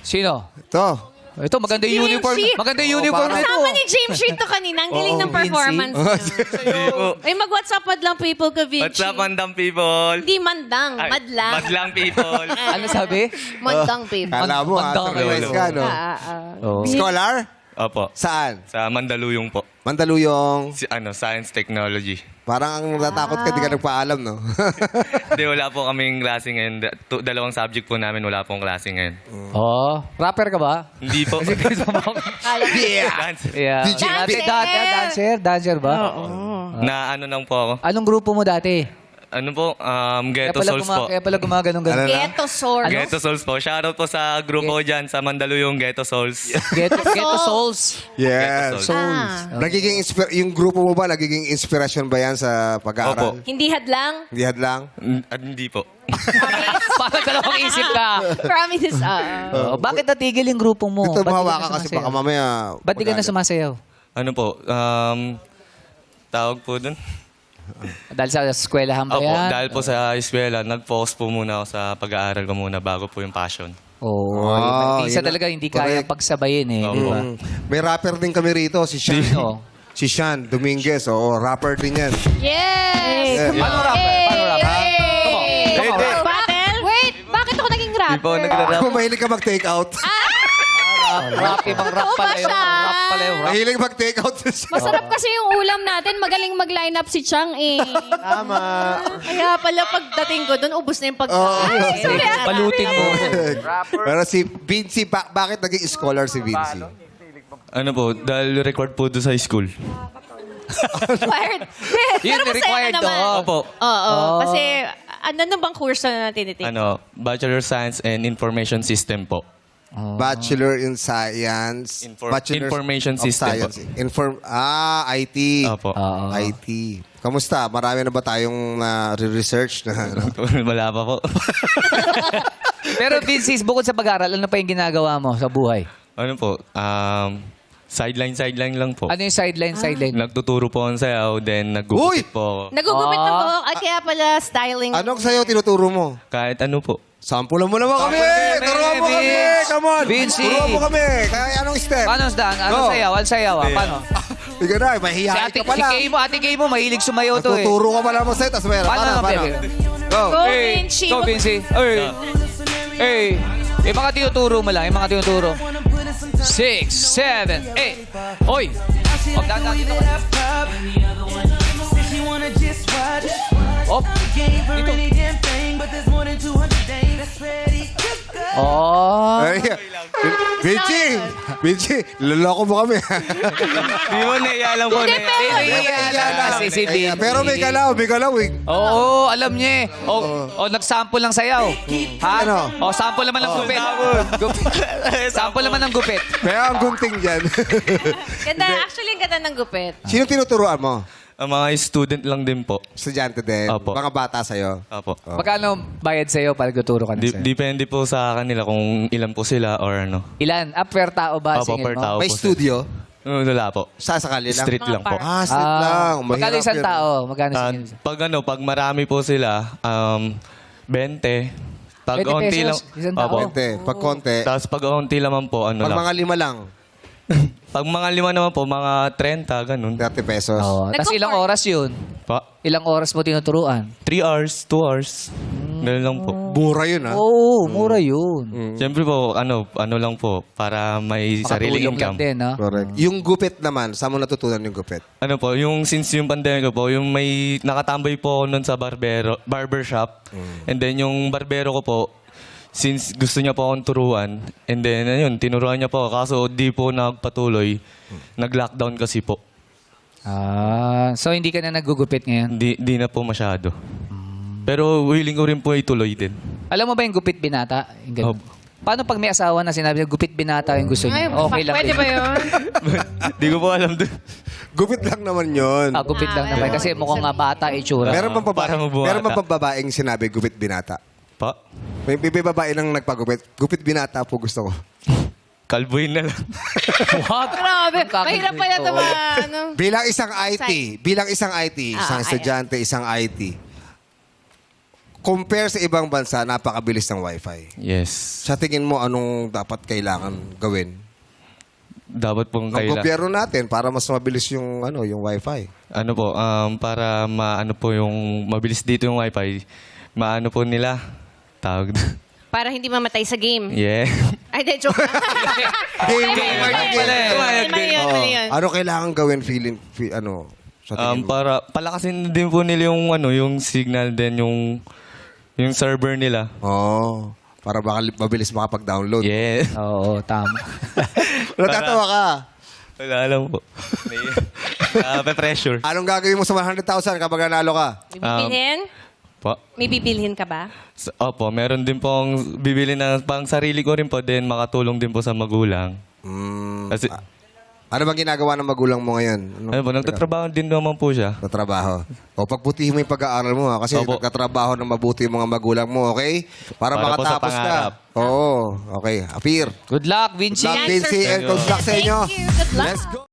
Sino? Ito. Ito, maganda yung uniform. GMC. Maganda yung uniform parang- nito. Kasama ni James Street to kanina. Ang galing ng performance. Hindi po. Ay, mag-WhatsApp lang people ka, Vinci. What's up, mandang people? Hindi mandang, Ay, madlang. Madlang people. Ano sabi? Mandang people. Kala mo, Mandang surprise kayo. ka, no? Oh. Scholar? Opo. Saan? Sa Mandaluyong po. Mandaluyong. Science Technology. Parang ang natatakot ka, di ka nagpaalam, no? Hindi, wala po kaming klase ngayon. Dalawang subject po namin, wala pong klase ngayon. Oh, rapper ka ba? Hindi po. Yeah! Dance. Yeah. Dancer. Dancer ba? Na ano lang po ako. Anong grupo mo dati? Ano po? Ghetto Souls po. Kaya pala gumaganong Ano ganun. na? Ghetto Source. Ghetto Souls po. Shoutout po sa grupo dyan sa Mandaluyong Ghetto Souls. Ghetto Souls. Yes. Souls. Nagiging yung grupo mo ba, nagiging inspirasyon ba yan sa pag-aaral? Opo. Hindi hadlang. Hindi hadlang? At hindi po. Parang dalawang isip ka. Promise. Oh, bakit natigil yung grupo mo? Ito, Ba't di ka mahawa na ka kasi sumasayaw? baka mamaya... Ba't di ka na sumasayaw? Ano po? Tawag po dun? Dahil sa eskwelahan ba Opo, yan? dahil po sa eskwela, nag-focus po muna ako sa pag-aaral ko muna bago po yung passion. Oo. Oh, Isa yun na. talaga hindi kaya Correct. pagsabayin eh. Di ba? May rapper din kami rito, si Sean. Sino? Si Sean Dominguez, oo, rapper din yan. Yes! Paano rapper? Paano rapper? Hey! Come on. Battle? Wait, bakit ako naging rapper? Di po nagra-rap. Kung mahilig ka mag-take out. Rap, ibang rap Totoo ba pala yun. siya? Rap pala yun. Rap. Mahilig mag-take out si Sean. Masarap kasi yung ulam natin. Magaling mag-line up si Chang eh. Tama. Kaya pala pagdating ko doon, ubus na yung pagkain. Sige, balutin mo. Pero si Vinci, bakit naging scholar si Vinci? Ano po, dahil record po doon sa school. Required. Yun, Pero masaya required ka naman. to. Opo. Oo. Kasi, ano bang kurso na tinitik? Ano, Bachelor of Science and Information System po. Bachelor in Science. Bachelor Information of System Science. po. IT. Opo. IT. Kamusta? Marami na ba tayong research na? Wala pa po. Pero Vince, bukod sa pag-aaral, ano pa yung ginagawa mo sa buhay? Ano po, sideline lang po. Ano yung sideline? Nagtuturo po ako ng sayaw, then nagugupit po ako. Nagugupit ng buhok. At kaya pala styling. Anong sayo tinuturo mo? Kahit ano po. Sampulan mo naman kami! Sample kami, Turuan mo kami! Vince. Come on! Vinci. Turuan mo kami! Kaya anong step? Paano daan? Ano Go. sayaw? Ano sayaw? Paano? Ikaw na, Si mahihayin ate, ka pala. ate Kay mo, mahilig sumayaw to eh. Tuturo ka pala mo sa'yo, tapos mayroon. Paano naman, Paano? Pepe? Go! Go, Hey, Vinci. go, Vinci. Hey. Yung mga tinuturo mo lang, yung mga tinuturo. 6, 7, 8. Oy! Huwag dadaan dito. Op! Dito. Oh! Ay, Vinci, luloko mo kami. Di mo naiya lang po. Kasi si Vinci. Pero may galaw eh. Oo, alam niya eh. Nag-sample ng sayaw. Ha? Ano? Sample naman ng gupit. Sample naman ng gupit. Kaya ang gunting dyan. Ganda. Actually, ang ganda ng gupit. Sino tinuturuan mo? Ang mga student lang din po. Estudyante din. Opo. Mga bata sa'yo. Opo. Magkano bayad sa'yo para tuturo ka na sa'yo? Depende po sa kanila kung ilan po sila or ano. Ilan? Per tao ba? Opo, Singil per mo? tao May po. studio? Wala po. Sakali lang? Street lang po. Street lang. Magkano Mahirap isang yun. tao? Magkano Ah, singil? pag marami po sila, 20. Pag 20 onti pesos, lang. isang tao? Opo. Konti. Pag konti. Tapos pag onti naman po, ano Pag lang. mga 5 lang, Pag mga 5 naman po, mga 30, ganun. 30 pesos. Tapos ilang oras yun? Pa, Ilang oras mo tinuturuan? 3 hours, 2 hours. Ganun lang po. Mura yun, ha? Oo, mura yun. Siyempre po, ano lang po, para may sariling Makatulong lang income. din, ha? Correct. Yung gupit naman, saan mo natutunan yung gupit? Ano po, yung since yung pandemic po, yung may nakatambay po ako nun sa barbershop. And then yung barbero ko po, since gusto niya po akong turuan, and then ayun, tinuruan niya po ako. Kaso di po nagpatuloy. Nag-lockdown kasi po. So hindi ka na nagugupit ngayon? Di na po masyado. Pero willing ko rin po ituloy din. Alam mo ba yung gupit binata? Yung ganun. Paano pag may asawa na sinabi niya, gupit binata yung gusto niya? Okay lang Pwede din. ba yun? Di ko po alam din. Gupit lang naman yun. Gupit lang naman. Kasi mukhang nga bata itsura. Meron bang Parang mabuhata. meron bang babaeng sinabi gupit binata? Pa, May babae lang nagpagupit. Gupit binata po gusto ko. kalbuin na lang. What? Grabe. Mahirap pala ito ba? Ano? Bilang isang IT, isang IT. estudyante, isang IT, compare sa ibang bansa, napakabilis ng wifi. Yes. Sa tingin mo, anong dapat kailangan gawin? Dapat pong Ng gobyerno natin para mas mabilis yung yung wifi. Ano po, para maano po yung mabilis dito yung wifi, maano po nila, tawag na. Para hindi mamatay sa game. Yeah. Ay, de, joke lang. Mali yun. Ano kailangan gawin sa tingin mo? Para palakasin din po nila yung yung signal din yung server nila. Para baka mabilis makapag-download. Yeah. Oo, tama. Natatawa ka. Wala alam po. Pressure. Anong gagawin mo sa 100,000 kapag nanalo ka? May bibilhin? Po. May bibilhin ka ba? Opo, meron din pong bibili na pang sarili ko rin po din makatulong din po sa magulang. Kasi Ano bang ginagawa ng magulang mo ngayon? ano po, nagtatrabaho din naman po siya. Sa trabaho. O pagbutihin mo yung pag-aaral mo kasi Opo. nagkatrabaho ng mabuti yung mga magulang mo, okay? Para Para po sa makatapos ka. pangarap. Oo, okay. Apir. Good luck, Vinci. Good luck, Vinci, and good luck sa inyo. Thank you. Good luck. Let's go.